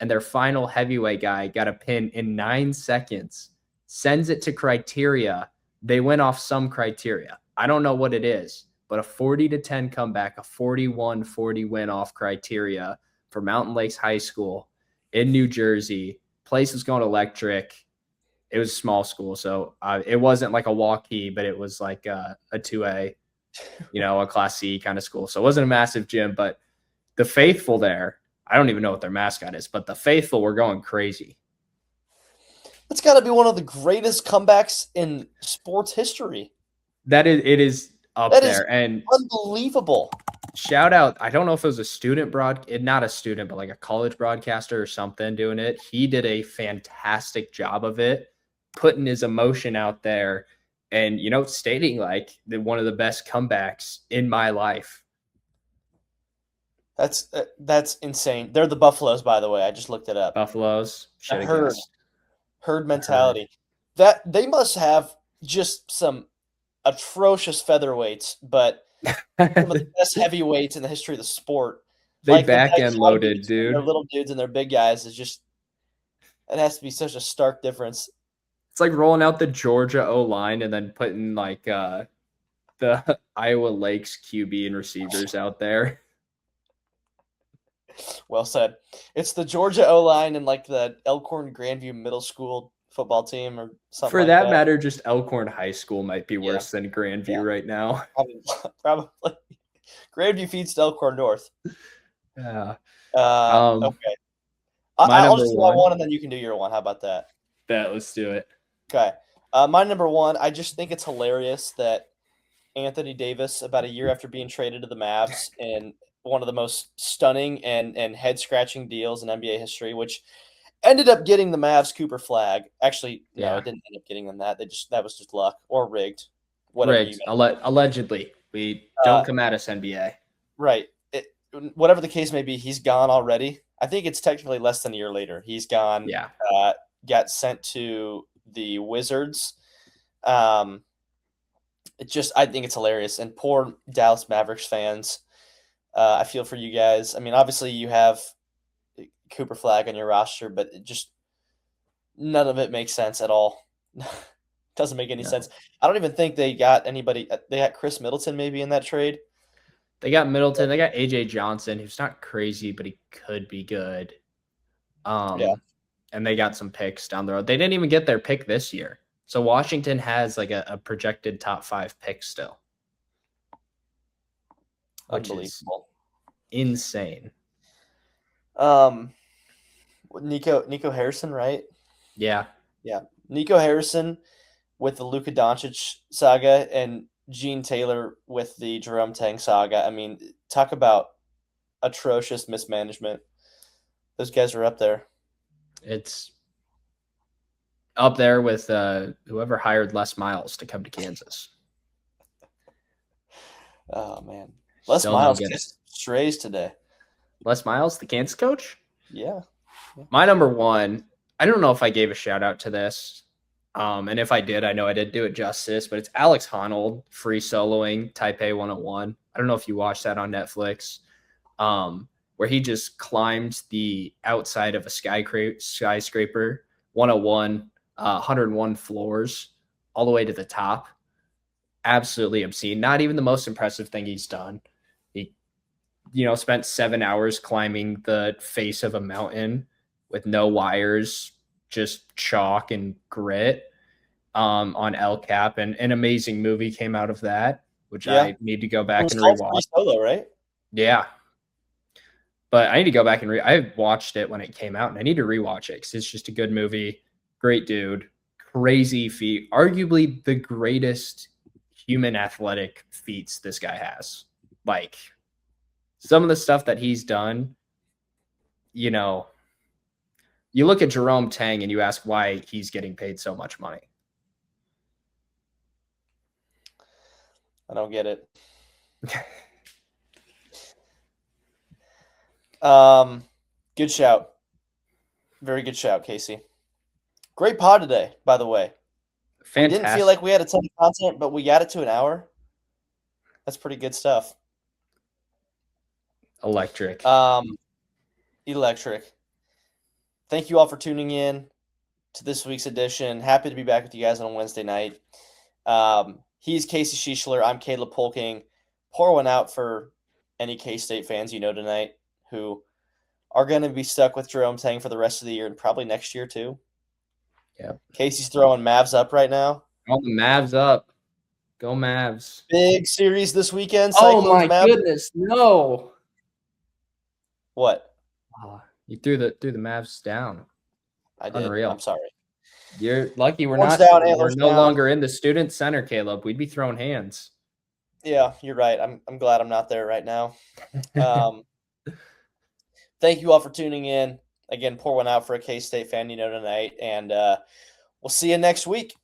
and their final heavyweight guy got a pin in 9 seconds. Sends it to criteria. They went off some criteria. I don't know what it is, but a 40-10 comeback, a 41-40 win off criteria for Mountain Lakes High School in New Jersey. Place was going electric. It was a small school, so it wasn't like a walkie, but it was like a 2A, a Class C kind of school. So it wasn't a massive gym, but the faithful there, I don't even know what their mascot is, but the faithful were going crazy. It's got to be one of the greatest comebacks in sports history. It is up That there, is and unbelievable. shout out. I don't know if it was a student not a student, but like a college broadcaster or something doing it. He did a fantastic job of it, putting his emotion out there and, stating like one of the best comebacks in my life. That's insane. They're the Buffaloes, by the way. I just looked it up. Buffaloes. Herd mentality. That they must have just some atrocious featherweights, but some of the best heavyweights in the history of the sport. They Like the back nice end one loaded, between their dude. little dudes and their big guys is just it has to be such a stark difference. It's like rolling out the Georgia O line and then putting like the Iowa Lakes QB and receivers out there. Well said. It's the Georgia O line and like the Elkhorn Grandview Middle School football team or something For like that that. matter, just Elkhorn High School might be Yeah. worse than Grandview Yeah. right now. Probably. Grandview feeds to Elkhorn North. Yeah. Okay. My I'll number just do my one. one and then you can do your one. How about that? Let's do it. Okay. My number one, I just think it's hilarious that Anthony Davis, about a year after being traded to the Mavs in one of the most stunning and head-scratching deals in NBA history, which ended up getting the Mavs Cooper Flag. Actually, no, Yeah. it didn't end up getting them that. That was just luck or rigged, whatever you Rigged. Allegedly. We don't come at us, NBA. right. Whatever the case may be, he's gone already. I think it's technically less than a year later. He's gone. Yeah. Got sent to the Wizards. I think it's hilarious. And poor Dallas Mavericks fans. I feel for you guys. I mean, obviously you have Cooper Flag on your roster, but none of it makes sense at all. Doesn't make any sense. I don't even think they got anybody. They got Chris Middleton maybe in that trade. They got Middleton. They got AJ Johnson, who's not crazy, but he could be good. Yeah. And they got some picks down the road. They didn't even get their pick this year. So Washington has like a projected top 5 pick still. Which Unbelievable. Is insane. Nico Harrison, right? Yeah. Yeah. Nico Harrison with the Luka Doncic saga and Gene Taylor with the Jerome Tang saga. I mean, talk about atrocious mismanagement. Those guys are up there. It's up there with whoever hired Les Miles to come to Kansas. Oh, man. Les Miles kissed strays today. Les Miles, the Kansas coach? Yeah. My number one, I don't know if I gave a shout out to this. And if I did, I know I didn't do it justice, but it's Alex Honnold free soloing Taipei 101. I don't know if you watched that on Netflix, where he just climbed the outside of a skyscraper 101, 101 floors all the way to the top. Absolutely obscene. Not even the most impressive thing he's done. He, spent 7 hours climbing the face of a mountain with no wires, just chalk and grit on El Cap. And an amazing movie came out of that, which I need to go back and rewatch. Solo, right? Yeah. But I need to go back and I watched it when it came out, and I need to rewatch it because it's just a good movie. Great dude. Crazy feat. Arguably the greatest human athletic feats this guy has. Like, some of the stuff that he's done, you look at Jerome Tang and you ask why he's getting paid so much money. I don't get it. Good shout. Very good shout, Casey. Great pod today, by the way. Fantastic. We didn't feel like we had a ton of content, but we got it to an hour. That's pretty good stuff. Electric. Electric. Thank you all for tuning in to this week's edition. Happy to be back with you guys on a Wednesday night. He's Casey Schischler. I'm Caleb Polking. Pour one out for any K-State fans tonight who are going to be stuck with Jerome Tang for the rest of the year and probably next year too. Yeah. Casey's throwing Mavs up right now. Oh, the Mavs up. Go Mavs. Big series this weekend. Cyclones, oh, my Mavs. Goodness. No. What? You threw the Mavs down. I did. Unreal. I'm sorry. You're lucky we're Horns not. Down, we're no longer in the student center, Caleb. We'd be throwing hands. Yeah, you're right. I'm glad I'm not there right now. Thank you all for tuning in. Again, pour one out for a K-State fan tonight, and we'll see you next week.